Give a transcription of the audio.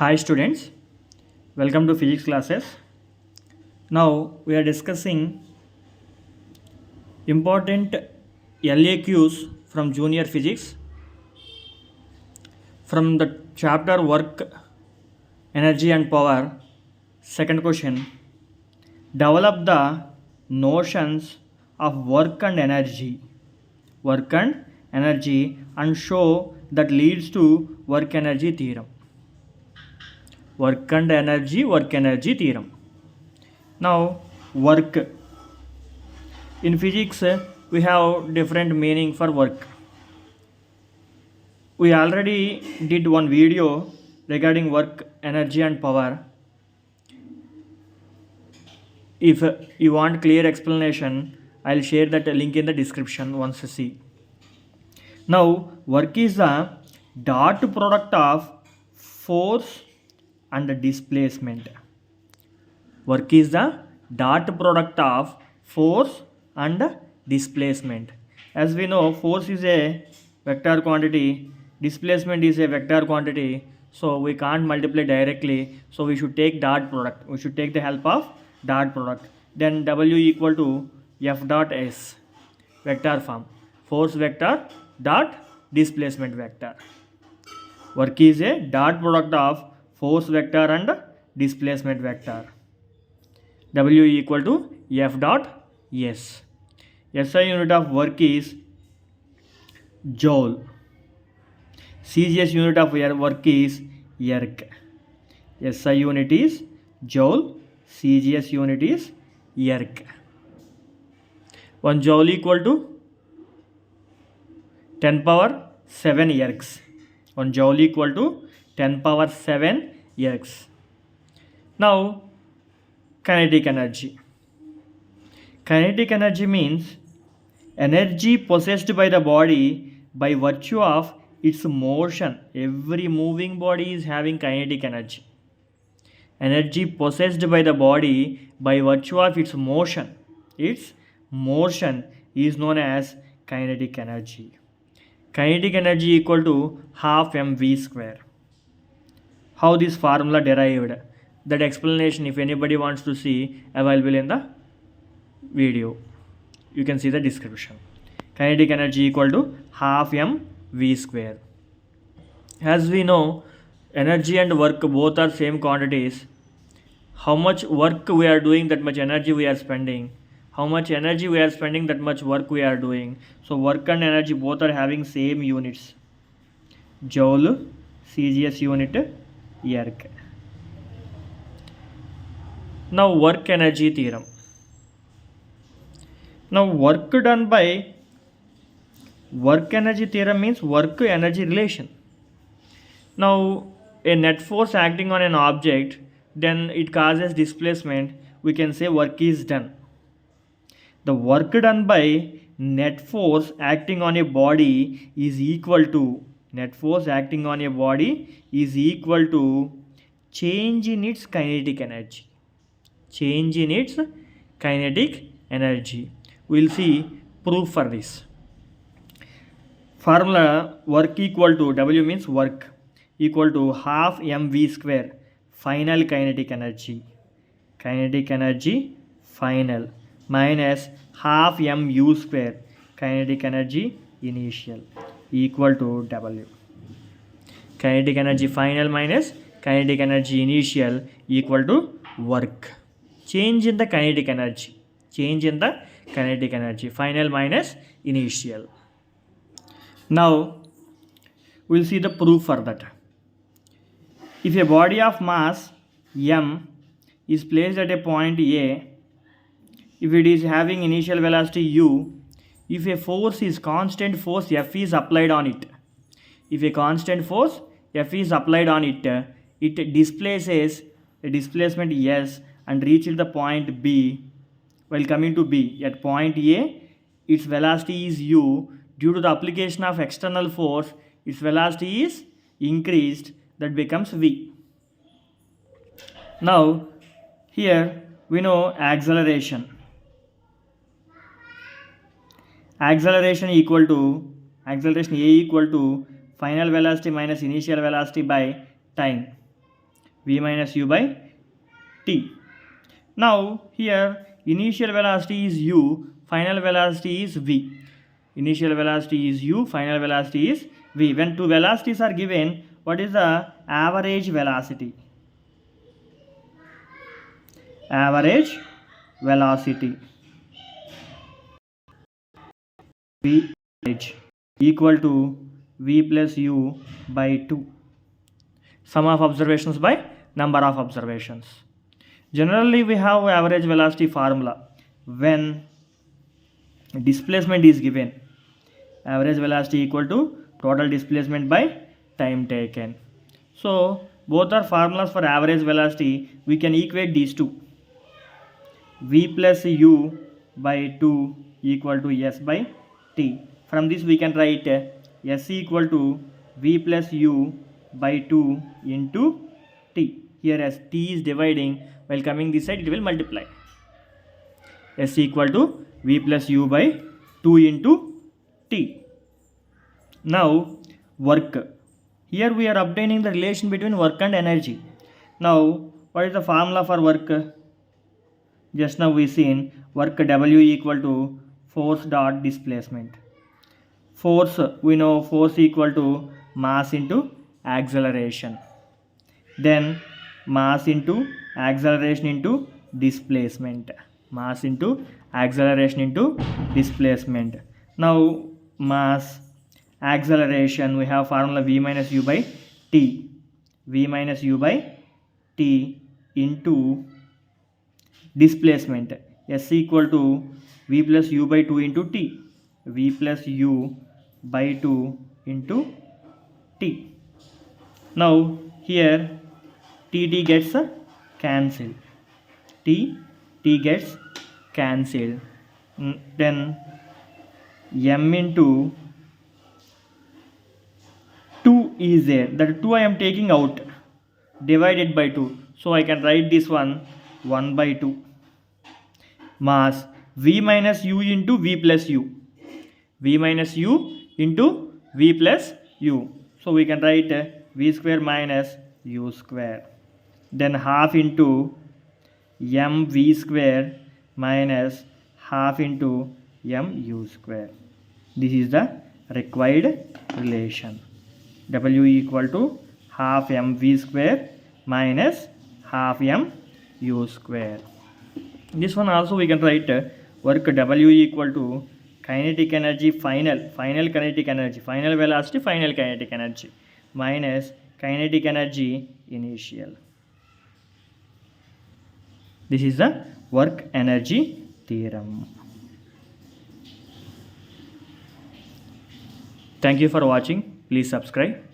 Hi students, welcome to physics classes. Now we are discussing important LAQs from junior physics from the chapter work, energy and power. Second question, develop the notions of work and energy and show that leads to work energy theorem. Work energy theorem. Now work. In physics, we have different meaning for work. We already did one video regarding work, energy and power. If you want clear explanation, I'll share that link in the description once you see. Now, work is the dot product of force and displacement. Work is the dot product of force and displacement. As we know, force is a vector quantity, displacement is a vector quantity, so we can't multiply directly, so we should take dot product. We should take the help of dot product. Then W equal to F dot S, vector form, force vector dot displacement vector. Work is a dot product of force vector and displacement vector. W equal to F dot S. SI unit of work is joule. CGS unit of work is erg. SI unit is joule. CGS unit is erg. 1 joule equal to 10 power 7 ergs. 1 joule equal to 10 power 7 ergs. Now, kinetic energy. Kinetic energy means energy possessed by the body by virtue of its motion. Every moving body is having kinetic energy. Energy possessed by the body by virtue of its motion. Its motion is known as kinetic energy. Kinetic energy equal to half mv square. How this formula derived? That explanation, if anybody wants to see, available in the video. You can see the description. Kinetic energy equal to half mv square. As we know, energy and work both are same quantities. How much work we are doing, that much energy we are spending. How much energy we are spending, that much work we are doing. So work and energy both are having same units. Joule, CGS unit, erg. Now work energy theorem. Now work done by work energy theorem means work energy relation. Now a net force acting on an object, then it causes displacement. We can say work is done. The work done by net force acting on a body is equal to change in its kinetic energy. Change in its kinetic energy. We will see proof for this. Formula work equal to, W means work, equal to half mv square final kinetic energy. Kinetic energy final minus half mu square kinetic energy initial equal to W. Kinetic energy final minus kinetic energy initial equal to work. Change in the kinetic energy. Change in the kinetic energy. Final minus initial. Now, we will see the proof for that. If a body of mass m is placed at a point A, if it is having initial velocity u, if a force is constant force F is applied on it, if a constant force F is applied on it, it displaces a displacement S and reaches the point B. While coming to B, at point A, its velocity is u. Due to the application of external force, its velocity is increased, that becomes v. Now, here we know acceleration. Acceleration A equal to final velocity minus initial velocity by time. v minus u by t. Now here initial velocity is u, final velocity is v. Initial velocity is u, final velocity is v. When two velocities are given, what is the average velocity? Average velocity v average equal to v plus u by 2. Sum of observations by number of observations. Generally we have average velocity formula when displacement is given. Average velocity equal to total displacement by time taken. So both are formulas for average velocity. We can equate these two. V plus u by 2 equal to s by t. From this we can write s equal to v plus u by 2 into t. Here as t is dividing, while coming this side it will multiply. S equal to v plus u by 2 into t. Now work. Here we are obtaining the relation between work and energy. Now what is the formula for work? Just now we seen work W equal to force dot displacement. Force, we know force equal to mass into acceleration. Then mass into acceleration into displacement. Mass into acceleration into displacement. Now mass, acceleration, we have formula v minus u by t. V minus u by t into displacement, s equal to v plus u by 2 into t. V plus u by 2 into t. Now here t gets cancelled. T gets cancelled. Then m into 2 is there. That 2 I am taking out, divided by 2. So I can write this one 1 by 2. Mass v minus u into v plus u. V minus u into v plus u. So we can write v square minus u square. Then half into mv square minus half into mu square. This is the required relation. W equal to half mv square minus half mu square. This one also we can write work W equal to kinetic energy final kinetic energy, final velocity, final kinetic energy minus kinetic energy initial. This is the work energy theorem. Thank you for watching. Please subscribe.